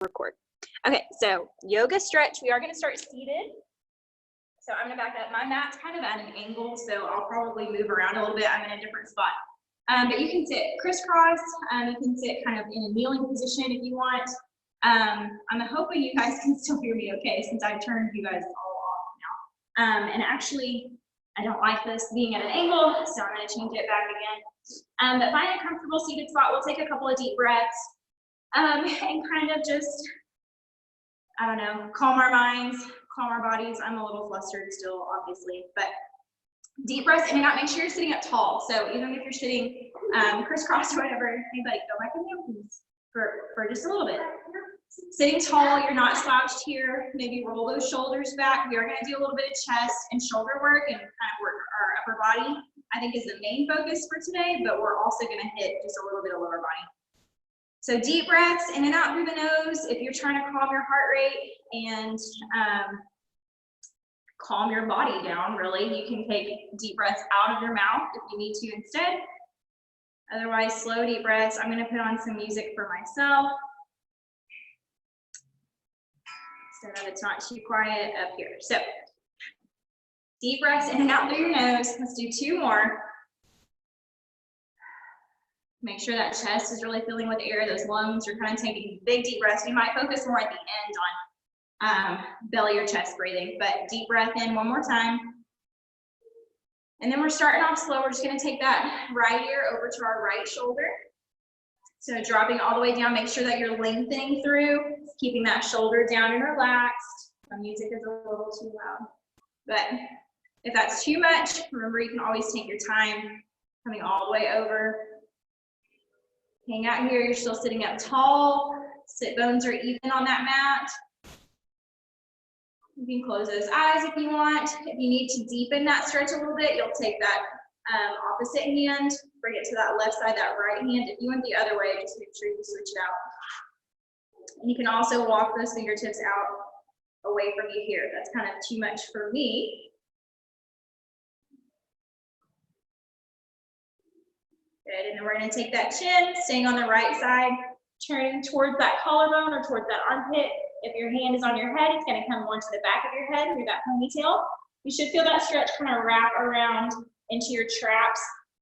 record. Okay, so yoga stretch. We are going to start seated. So I'm going to back up. My mat's kind of at an angle, so I'll probably move around a little bit. I'm in a different spot. But you can sit crisscross. You can sit kind of in a kneeling position if you want. I'm hoping you guys can still hear me okay, since I've turned you guys all off now. And actually, I don't like this being at an angle, so I'm going to change it back again. But find a comfortable seated spot. We'll take a couple of deep breaths and kind of just, I don't know, calm our minds, calm our bodies. I'm a little flustered still, obviously, but deep breaths in and out. Make sure you're sitting up tall. So even if you're sitting crisscross or whatever, anybody go back in there, please, for just a little bit. Sitting tall, you're not slouched here. Maybe roll those shoulders back. We are going to do a little bit of chest and shoulder work and kind of work our upper body, I think, is the main focus for today, but we're also going to hit just a little bit of lower body. So deep breaths in and out through the nose. If you're trying to calm your heart rate and calm your body down, really, you can take deep breaths out of your mouth if you need to instead. Otherwise, slow deep breaths. I'm going to put on some music for myself so that it's not too quiet up here. So deep breaths in and out through your nose. Let's do two more. Make sure that chest is really filling with air. Those lungs are kind of taking big deep breaths. You might focus more at the end on belly or chest breathing, but deep breath in one more time. And then we're starting off slow. We're just going to take that right ear over to our right shoulder. So dropping all the way down, make sure that you're lengthening through, keeping that shoulder down and relaxed. The music is a little too loud, but if that's too much, remember you can always take your time coming all the way over. Hang out here, you're still sitting up tall. Sit bones are even on that mat. You can close those eyes if you want. If you need to deepen that stretch a little bit, you'll take that opposite hand, bring it to that left side, that right hand. If you went the other way, just make sure you switch it out. And you can also walk those fingertips out away from you here. That's kind of too much for me. Good, and then we're going to take that chin, staying on the right side, turning towards that collarbone or towards that armpit. If your hand is on your head, it's going to come more to the back of your head through that ponytail. You should feel that stretch kind of wrap around into your traps,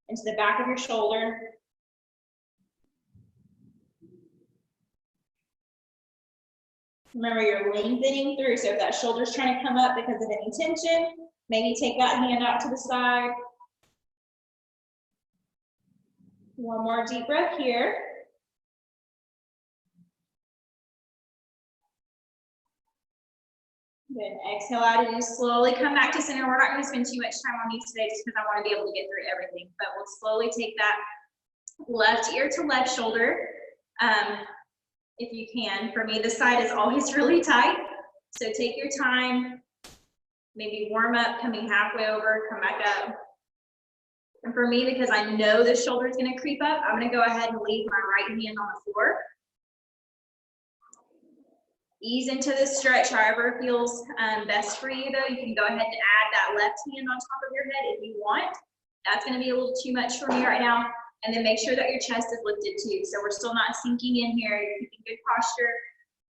into the back of your shoulder. Remember, you're lengthening through, so if that shoulder's trying to come up because of any tension, maybe take that hand out to the side. One more deep breath here. Good. Exhale out and you slowly come back to center. We're not going to spend too much time on these today just because I want to be able to get through everything, but we'll slowly take that left ear to left shoulder if you can. For me, this side is always really tight, so take your time. Maybe warm up, coming halfway over, come back up. And for me, because I know this shoulder is going to creep up, I'm going to go ahead and leave my right hand on the floor. Ease into this stretch however feels best for you, though. You can go ahead and add that left hand on top of your head if you want. That's going to be a little too much for me right now. And then make sure that your chest is lifted too. So we're still not sinking in here. You're keeping good posture,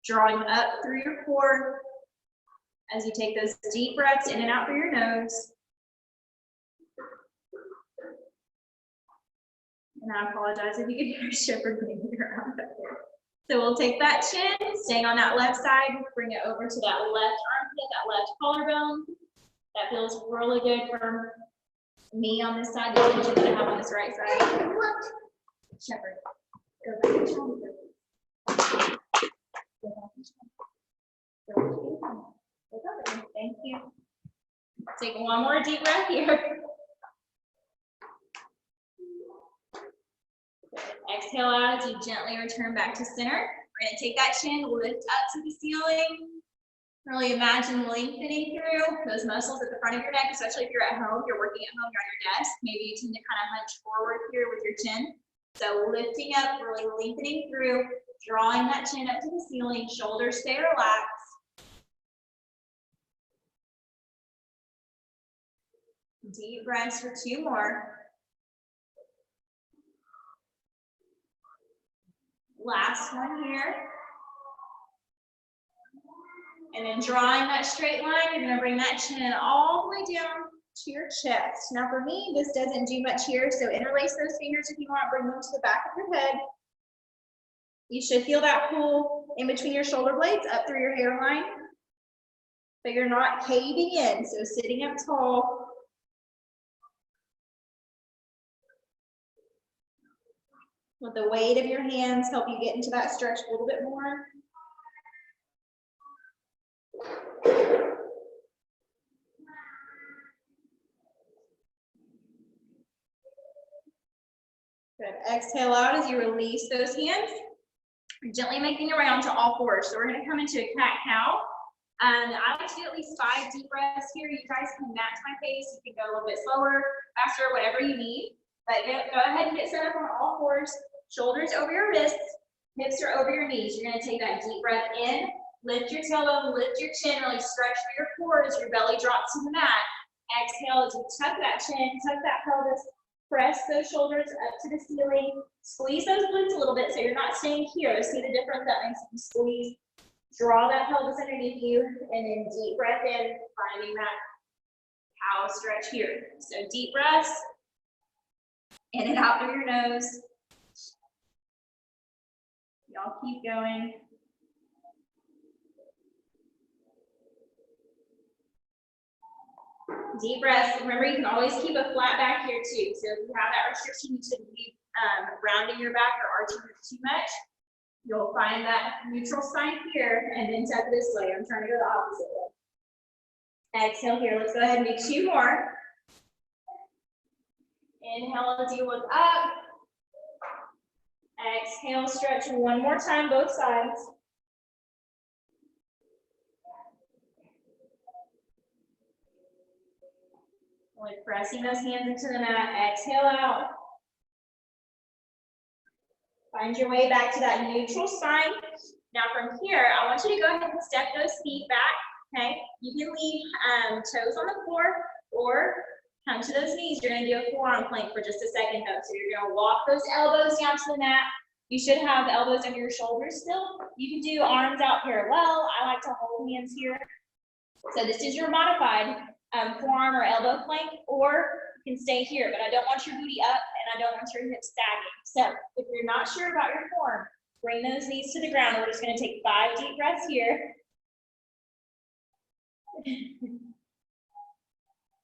drawing up through your core as you take those deep breaths in and out through your nose. And I apologize if you can hear Shepherd moving around back there. So we'll take that chin, staying on that left side, bring it over to that left armpit, that left collarbone. That feels really good for me on this side, the tension that I have on this right side. Shepherd, go back and shoulder. Go back and shoulder. Thank you. Take one more deep breath here. Exhale out as you gently return back to center. We're going to take that chin, lift up to the ceiling. Really imagine lengthening through those muscles at the front of your neck, especially if you're at home, you're working at home, you're on your desk. Maybe you tend to kind of hunch forward here with your chin. So lifting up, really lengthening through, drawing that chin up to the ceiling, shoulders stay relaxed. Deep breaths for two more. Last one here. And then drawing that straight line, you're gonna bring that chin all the way down to your chest. Now for me, this doesn't do much here, so interlace those fingers if you want, bring them to the back of your head. You should feel that pull in between your shoulder blades up through your hairline, but you're not caving in, so sitting up tall. Let the weight of your hands help you get into that stretch a little bit more. Good. Exhale out as you release those hands. Gently making your way onto all fours. So we're going to come into a cat-cow. I like to do at least 5 deep breaths here. You guys can match my pace. You can go a little bit slower, faster, whatever you need. But go ahead and get set up on all fours. Shoulders over your wrists, hips are over your knees. You're going to take that deep breath in, lift your tailbone, lift your chin, really stretch through your core as your belly drops to the mat. Exhale as you tuck that chin, tuck that pelvis, press those shoulders up to the ceiling. Squeeze those glutes a little bit so you're not staying here. See the difference that makes you squeeze. Draw that pelvis underneath you, and then deep breath in, finding that cow stretch here. So deep breaths, in and out through your nose. Y'all keep going. Deep breaths. Remember, you can always keep a flat back here too. So if you have that restriction, you shouldn't be rounding your back or arching it too much. You'll find that neutral sign here and then tuck this way. I'm trying to go the opposite way. Exhale here. Let's go ahead and do 2 more. Inhale as you look up. Exhale, stretch 1 more time, both sides. Like pressing those hands into the mat. Exhale out. Find your way back to that neutral spine. Now from here, I want you to go ahead and step those feet back, okay? You can leave toes on the floor or come to those knees. You're gonna do a forearm plank for just a second though. So you're gonna walk those elbows down to the mat. You should have the elbows under your shoulders still. You can do arms out parallel. I like to hold hands here. So this is your modified forearm or elbow plank, or you can stay here, but I don't want your booty up and I don't want your hips sagging. So if you're not sure about your form, bring those knees to the ground. We're just going to take 5 deep breaths here.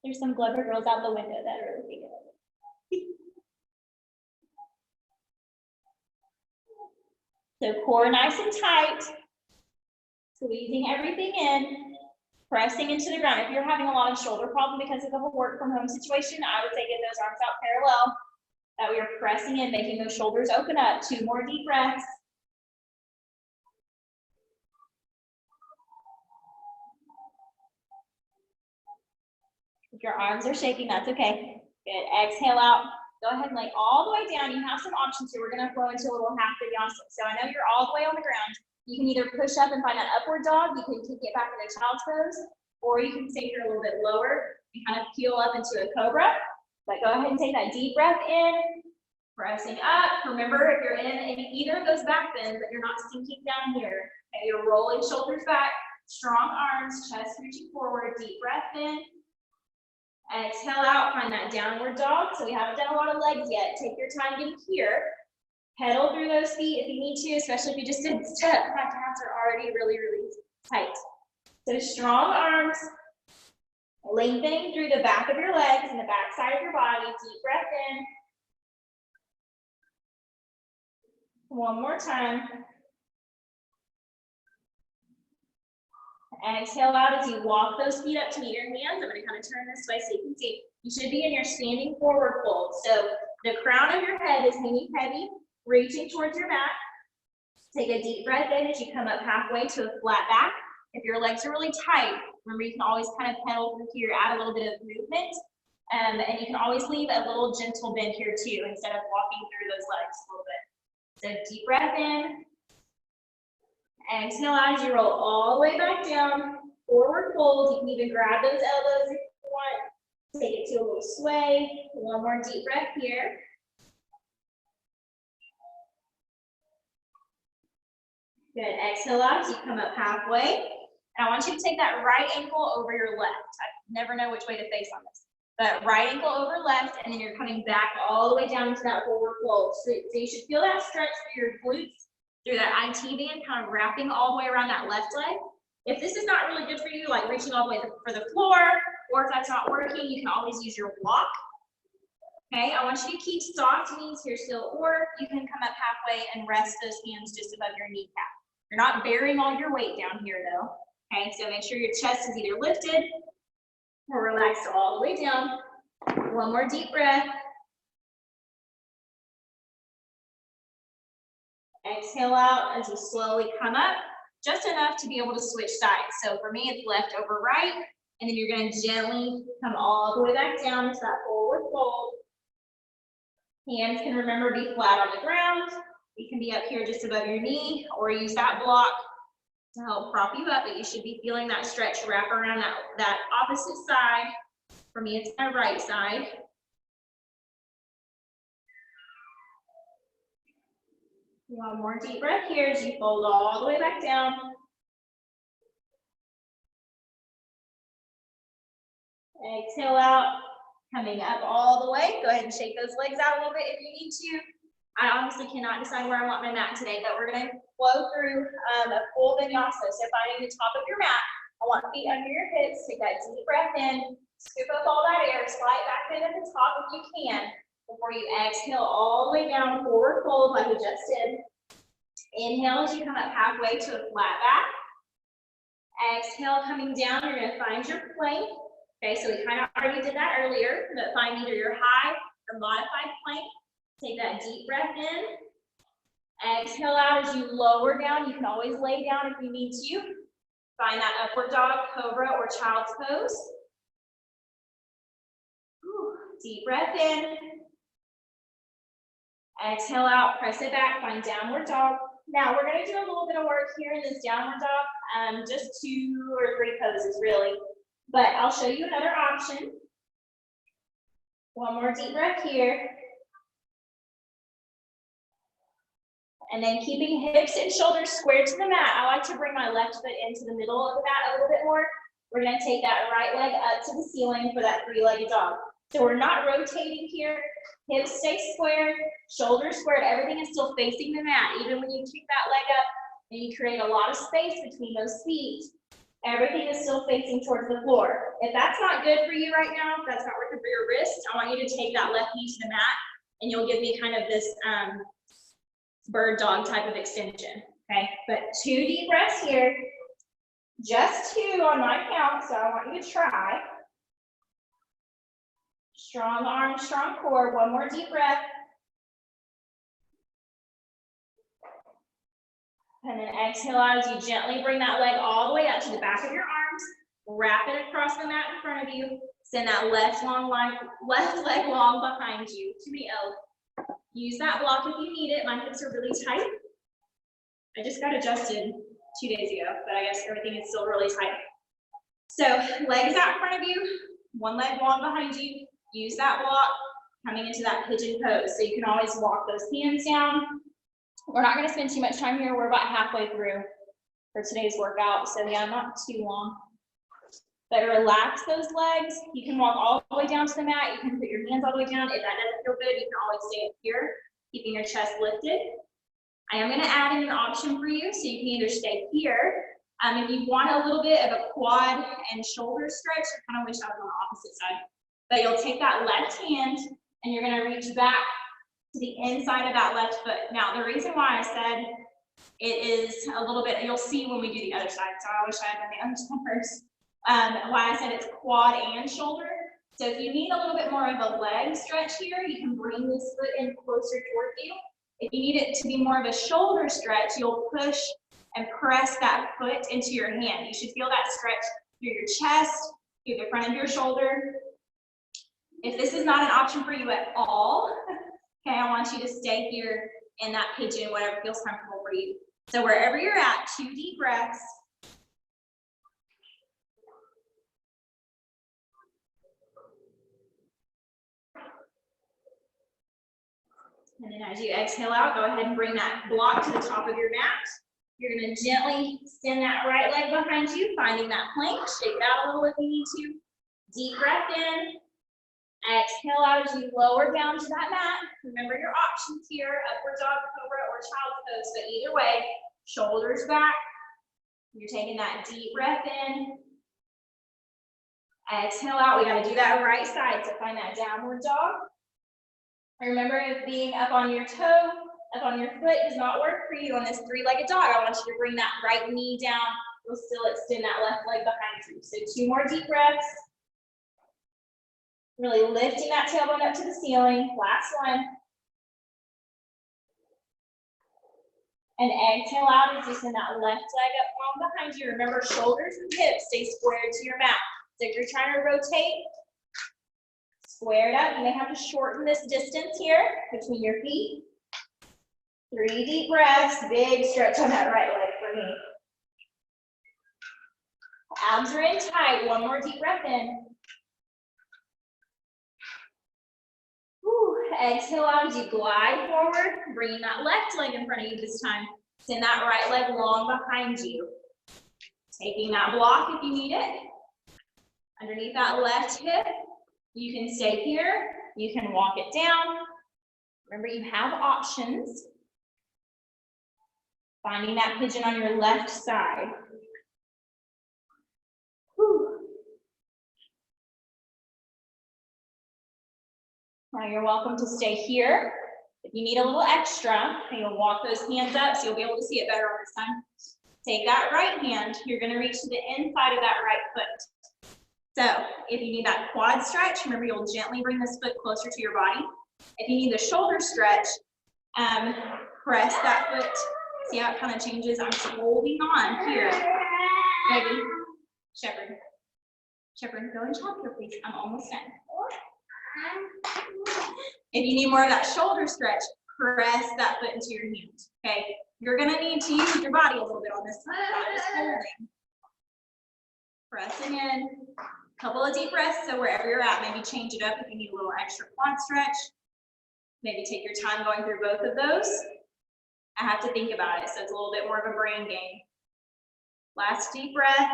There's some Glover girls out the window that are looking at it. So core nice and tight, squeezing everything in, pressing into the ground. If you're having a lot of shoulder problem because of the whole work from home situation, I would say get those arms out parallel. That we are pressing in, making those shoulders open up. 2 more deep breaths. If your arms are shaking, that's okay. Good. Exhale out. Go ahead and lay all the way down. You have some options here. We're going to flow into a little half vinyasa. So I know you're all the way on the ground. You can either push up and find that upward dog. You can kick it back into child's pose, or you can stay here a little bit lower and kind of peel up into a cobra. But go ahead and take that deep breath in, pressing up. Remember, if you're in either of those back bends, that you're not sinking down here. Okay, you're rolling shoulders back, strong arms, chest reaching forward, deep breath in. Exhale out, find that downward dog. So we haven't done a lot of legs yet. Take your time getting here. Pedal through those feet if you need to, especially if you just did step. My calves are already really, really tight. So strong arms, lengthening through the back of your legs and the back side of your body. Deep breath in. 1 more time. Exhale out as you walk those feet up to meet your hands. I'm going to kind of turn this way so you can see. You should be in your standing forward fold. So the crown of your head is hanging heavy, reaching towards your mat. Take a deep breath in as you come up halfway to a flat back. If your legs are really tight, remember you can always kind of pedal through here, add a little bit of movement. And you can always leave a little gentle bend here too, instead of walking through those legs a little bit. So deep breath in. Exhale out as you roll all the way back down. Forward fold. You can even grab those elbows if you want. Take it to a little sway. 1 more deep breath here. Good. Exhale out as you come up halfway. And I want you to take that right ankle over your left. I never know which way to face on this. But right ankle over left, and then you're coming back all the way down into that forward fold. So you should feel that stretch through your glutes, through that IT band, kind of wrapping all the way around that left leg. If this is not really good for you, like reaching all the way for the floor, or if that's not working, you can always use your block. Okay, I want you to keep soft knees here still, or you can come up halfway and rest those hands just above your kneecap. You're not bearing all your weight down here though. Okay, so make sure your chest is either lifted or relaxed all the way down. One more deep breath. Exhale out as you slowly come up, just enough to be able to switch sides. So for me, it's left over right, and then you're going to gently come all the way back down to that forward fold. Hands can remember be flat on the ground. You can be up here just above your knee, or use that block to help prop you up, but you should be feeling that stretch wrap around that opposite side. For me, it's my right side. One more deep breath here as you fold all the way back down. Exhale out, coming up all the way. Go ahead and shake those legs out a little bit if you need to. I honestly cannot decide where I want my mat today, but we're going to flow through a full vinyasa. So finding the top of your mat, I want feet under your hips. Take that deep breath in, scoop up all that air, slide back in at the top if you can, before you exhale all the way down, forward fold like we just did. Inhale as you come up halfway to a flat back. Exhale, coming down, you're going to find your plank. Okay, so we kind of already did that earlier, but find either your high or modified plank. Take that deep breath in. Exhale out as you lower down. You can always lay down if you need to. Find that upward dog, cobra, or child's pose. Deep breath in. Exhale out, press it back, find downward dog. Now we're going to do a little bit of work here in this downward dog, just 2 or 3 poses really. But I'll show you another option. One more deep breath here. And then keeping hips and shoulders squared to the mat. I like to bring my left foot into the middle of the mat a little bit more. We're going to take that right leg up to the ceiling for that 3-legged dog. So we're not rotating here. Hips stay squared, shoulders squared. Everything is still facing the mat. Even when you kick that leg up and you create a lot of space between those feet, everything is still facing towards the floor. If that's not good for you right now, if that's not working for your wrist, I want you to take that left knee to the mat, and you'll give me kind of this bird dog type of extension. Okay, but 2 deep breaths here. Just 2 on my count, so I want you to try. Strong arms, strong core. One more deep breath. And then exhale out as you gently bring that leg all the way up to the back of your arms. Wrap it across the mat in front of you. Send that left leg long behind you to the L. Use that block if you need it. My hips are really tight. I just got adjusted 2 days ago, but I guess everything is still really tight. So legs out in front of you, one leg long behind you. Use that block coming into that pigeon pose. So you can always walk those hands down. We're not going to spend too much time here. We're about halfway through for today's workout. So yeah, not too long. But relax those legs. You can walk all the way down to the mat. You can put your hands all the way down. If that doesn't feel good, you can always stay up here, keeping your chest lifted. I am going to add in an option for you, so you can either stay here. If you want a little bit of a quad and shoulder stretch, I kind of wish I was on the opposite side. But you'll take that left hand and you're going to reach back to the inside of that left foot. Now, the reason why I said it is a little bit, you'll see when we do the other side. So I wish I had done the other side first. Why I said it's quad and shoulder. So if you need a little bit more of a leg stretch here, you can bring this foot in closer toward you. If you need it to be more of a shoulder stretch, you'll push and press that foot into your hand. You should feel that stretch through your chest, through the front of your shoulder. If this is not an option for you at all, okay, I want you to stay here in that pigeon, whatever feels comfortable for you. So wherever you're at, 2 deep breaths. And then as you exhale out, go ahead and bring that block to the top of your mat. You're gonna gently extend that right leg behind you, finding that plank. Shake it out a little if you need to. Deep breath in. Exhale out as you lower down to that mat. Remember your options here, upward dog, cobra, or child's pose. But either way, shoulders back. You're taking that deep breath in. Exhale out. We got to do that right side to find that downward dog. Remember, if being up on your toe, up on your foot does not work for you on this three-legged dog, I want you to bring that right knee down. You'll still extend that left leg behind you. So 2 more deep breaths. Really lifting that tailbone up to the ceiling. Last one. And exhale out as you send that left leg up long behind you. Remember, shoulders and hips stay squared to your mat. So if you're trying to rotate, square it up. You may have to shorten this distance here between your feet. 3 deep breaths. Big stretch on that right leg for me. Abs are in tight. 1 more deep breath in. Exhale out as you glide forward, bringing that left leg in front of you this time. Send that right leg long behind you. Taking that block if you need it. Underneath that left hip, you can stay here. You can walk it down. Remember, you have options. Finding that pigeon on your left side. Now you're welcome to stay here. If you need a little extra, you'll walk those hands up so you'll be able to see it better on this time. Take that right hand. You're going to reach to the inside of that right foot. So if you need that quad stretch, remember you'll gently bring this foot closer to your body. If you need the shoulder stretch, press that foot. See how it kind of changes? I'm holding on here. Ready? Shepherd. Shepherd, go and chop here, please. I'm almost done. If you need more of that shoulder stretch, press that foot into your hand, okay? You're gonna need to use your body a little bit on this time, not just holding. Pressing in, couple of deep breaths, so wherever you're at, maybe change it up if you need a little extra quad stretch. Maybe take your time going through both of those. I have to think about it, so it's a little bit more of a brain game. Last deep breath.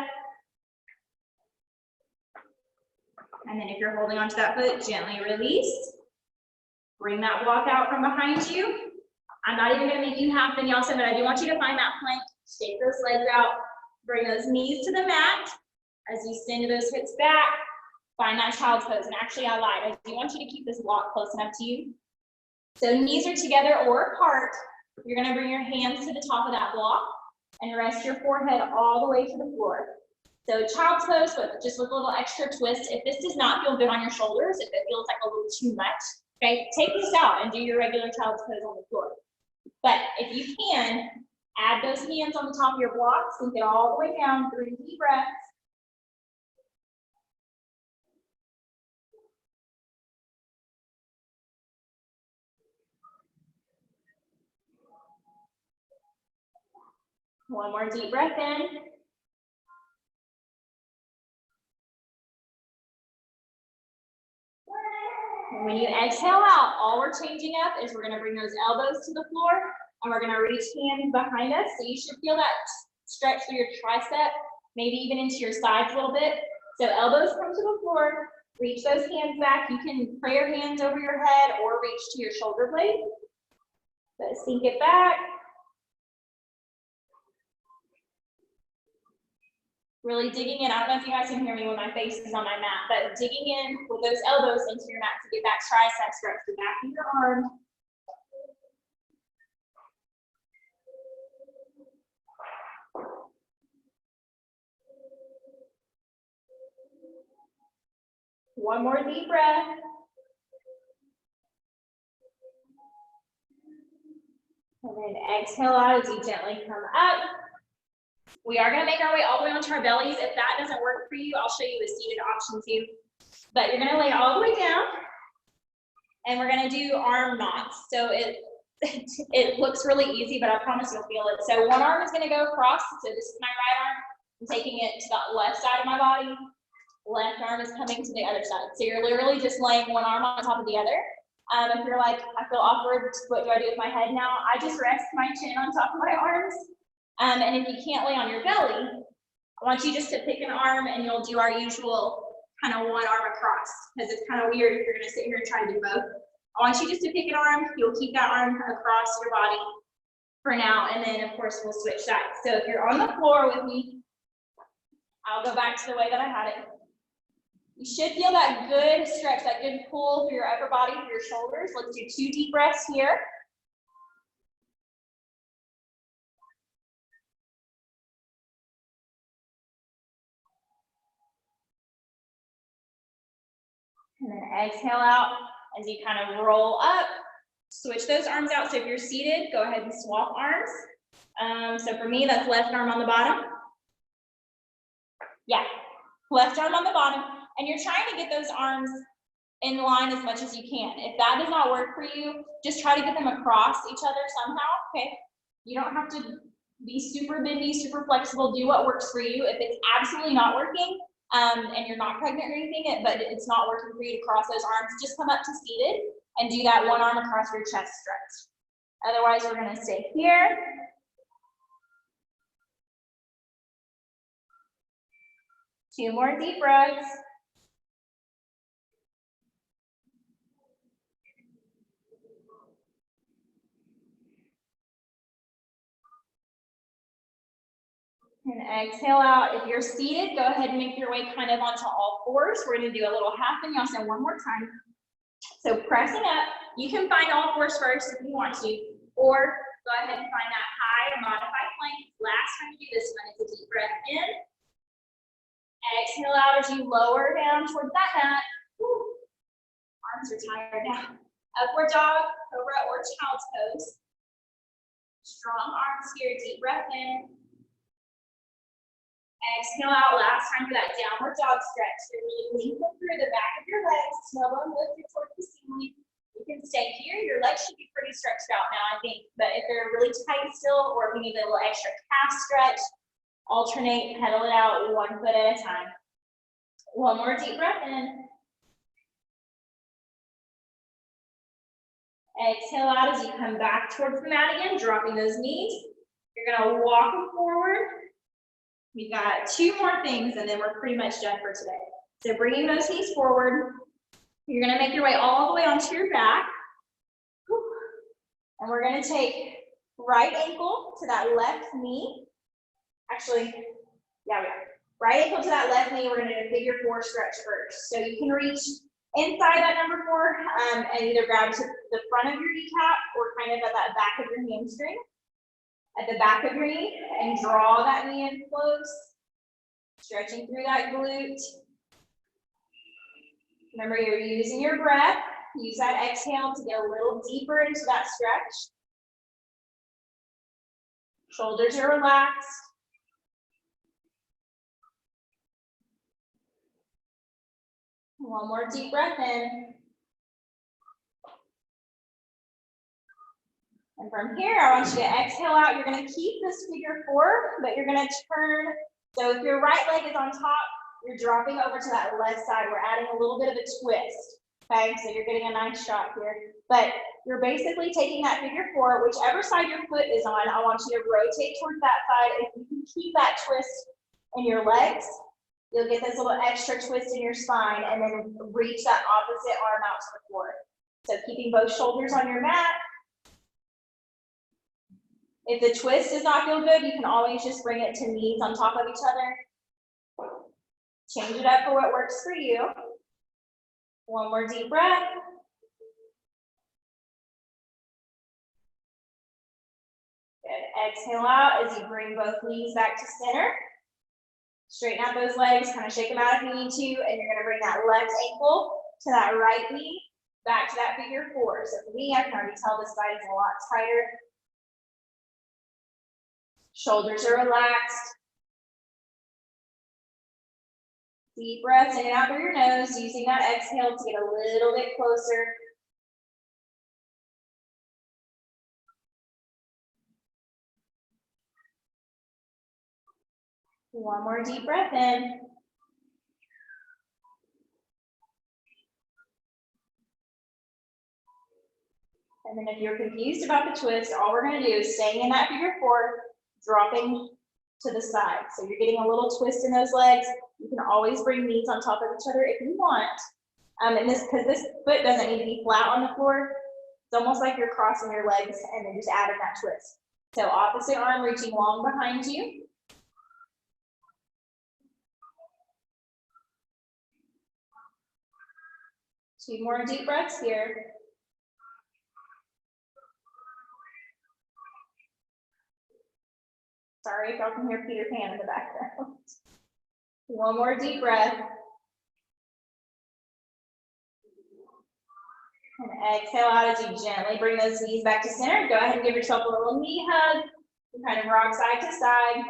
And then if you're holding onto that foot, gently release. Bring that block out from behind you. I'm not even gonna make you half vinyasa, but I do want you to find that plank. Shake those legs out. Bring those knees to the mat. As you send those hips back, find that child's pose. And actually, I lied. I do want you to keep this block close enough to you. So knees are together or apart. You're gonna bring your hands to the top of that block and rest your forehead all the way to the floor. So child's pose, but just with a little extra twist. If this does not feel good on your shoulders, if it feels like a little too much, okay, take this out and do your regular child's pose on the floor. But if you can, add those hands on the top of your block, sink it all the way down, 3 deep breaths. One more deep breath in. And when you exhale out, all we're changing up is we're gonna bring those elbows to the floor and we're gonna reach hands behind us. So you should feel that stretch through your tricep, maybe even into your sides a little bit. So elbows come to the floor, reach those hands back. You can pray your hands over your head or reach to your shoulder blade. But sink it back. Really digging in. I don't know if you guys can hear me when my face is on my mat, but digging in with those elbows into your mat to get that tricep stretch, the back of your arm. One more deep breath. And then exhale out as you gently come up. We are going to make our way all the way onto our bellies. If that doesn't work for you, I'll show you a seated option too. But you're going to lay all the way down, and we're going to do arm knots. So it looks really easy, but I promise you'll feel it. So one arm is going to go across. So this is my right arm. I'm taking it to the left side of my body. Left arm is coming to the other side. So you're literally just laying one arm on top of the other. If you're like, I feel awkward, what do I do with my head now? I just rest my chin on top of my arms. And if you can't lay on your belly, I want you just to pick an arm and you'll do our usual kind of one arm across, because it's kind of weird if you're gonna sit here and try to do both. I want you just to pick an arm. You'll keep that arm across your body for now, and then of course we'll switch sides. So if you're on the floor with me, I'll go back to the way that I had it. You should feel that good stretch, that good pull through your upper body, through your shoulders. Let's do 2 deep breaths here. And then exhale out as you kind of roll up. Switch those arms out. So if you're seated, go ahead and swap arms. So for me, that's left arm on the bottom. Yeah, left arm on the bottom. And you're trying to get those arms in line as much as you can. If that does not work for you, just try to get them across each other somehow, okay? You don't have to be super bendy, super flexible. Do what works for you. If it's absolutely not working, and you're not pregnant or anything, but it's not working for you to cross those arms, just come up to seated and do that one arm across your chest stretch. Otherwise, we're gonna stay here. Two more deep breaths. And exhale out. If you're seated, go ahead and make your way kind of onto all fours. We're gonna do a little half vinyasa one more time. So pressing up, you can find all fours first if you want to, or go ahead and find that high or modified plank. Last time you do this one is a deep breath in. Exhale out as you lower down towards that mat. Woo. Arms are tired now. Upward dog, cobra, or child's pose. Strong arms here, deep breath in. Exhale out, last time for that downward dog stretch. So really lengthen through the back of your legs, tailbone lifted towards the ceiling. You can stay here. Your legs should be pretty stretched out now, I think. But if they're really tight still, or if you need a little extra calf stretch, alternate, pedal it out 1 foot at a time. One more deep breath in. Exhale out as you come back towards the mat again, dropping those knees. You're gonna walk them forward. We've got 2 more things and then we're pretty much done for today. So bringing those knees forward, you're gonna make your way all the way onto your back. And we're gonna take right ankle to that left knee. Actually, yeah, we are. Right ankle to that left knee, we're gonna do a figure 4 stretch first. So you can reach inside that number 4 and either grab to the front of your kneecap or kind of at that back of your hamstring. At the back of your knee, and draw that knee in close, stretching through that glute. Remember, you're using your breath. Use that exhale to get a little deeper into that stretch. Shoulders are relaxed. One more deep breath in. And from here, I want you to exhale out. You're gonna keep this figure 4, but you're gonna turn. So if your right leg is on top, you're dropping over to that left side. We're adding a little bit of a twist, okay? So you're getting a nice shot here. But you're basically taking that figure 4, whichever side your foot is on, I want you to rotate towards that side. If you can keep that twist in your legs, you'll get this little extra twist in your spine and then reach that opposite arm out to the floor. So keeping both shoulders on your mat. If the twist does not feel good, you can always just bring it to knees on top of each other. Change it up for what works for you. One more deep breath. Good. Exhale out as you bring both knees back to center. Straighten out those legs, kind of shake them out if you need to, and you're gonna bring that left ankle to that right knee, back to that figure 4. So for me, I can already tell this side is a lot tighter. Shoulders are relaxed. Deep breaths in and out through your nose, using that exhale to get a little bit closer. One more deep breath in. And then if you're confused about the twist, all we're gonna do is staying in that figure 4, dropping to the side. So you're getting a little twist in those legs. You can always bring knees on top of each other if you want. And because this foot doesn't need to be flat on the floor, it's almost like you're crossing your legs and then just adding that twist. So opposite arm reaching long behind you. Two more deep breaths here. Sorry if y'all can hear Peter Pan in the background. One more deep breath. And exhale out as you gently bring those knees back to center. Go ahead and give yourself a little knee hug. You kind of rock side to side.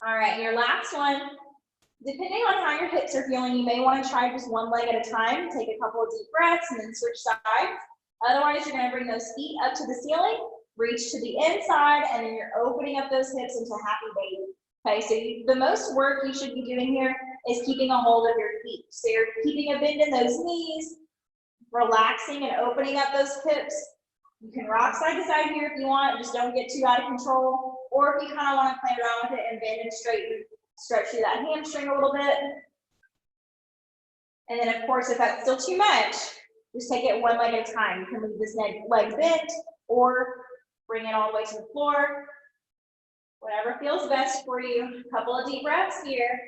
All right, your last one. Depending on how your hips are feeling, you may want to try just one leg at a time. Take a couple of deep breaths and then switch sides. Otherwise, you're going to bring those feet up to the ceiling, reach to the inside, and then you're opening up those hips into happy baby. Okay, so the most work you should be doing here is keeping a hold of your feet. So you're keeping a bend in those knees, relaxing and opening up those hips. You can rock side to side here if you want, just don't get too out of control. Or if you kind of want to play around with it and bend and straighten, stretch through that hamstring a little bit. And then of course, if that's still too much, just take it one leg at a time. You can leave this leg bent or bring it all the way to the floor. Whatever feels best for you. A couple of deep breaths here.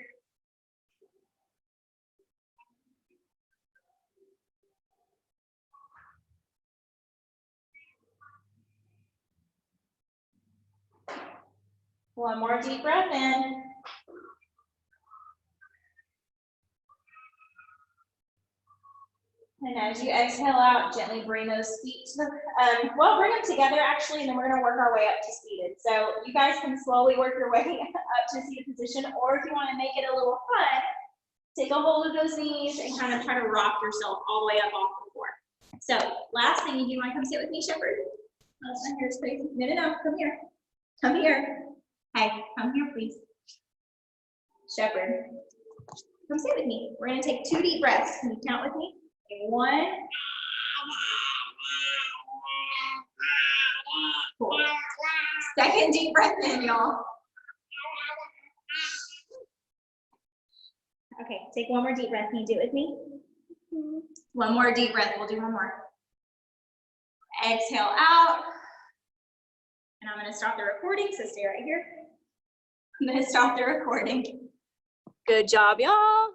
One more deep breath in. And as you exhale out, gently bring those feet to the, bring them together actually, and then we're gonna work our way up to seated. So you guys can slowly work your way up to seated position, or if you wanna make it a little fun, take a hold of those knees and kind of try to rock yourself all the way up off the floor. So last thing, you wanna come sit with me, Shepherd? Here's please. No, come here. Come here. Hey, come here, please. Shepherd, come sit with me. We're gonna take 2 deep breaths. Can you count with me? Okay, 1. Cool. Second deep breath in, y'all. Okay, take one more deep breath. Can you do it with me? One more deep breath. We'll do one more. Exhale out. And I'm going to stop the recording, so stay right here. I'm going to stop the recording. Good job, y'all.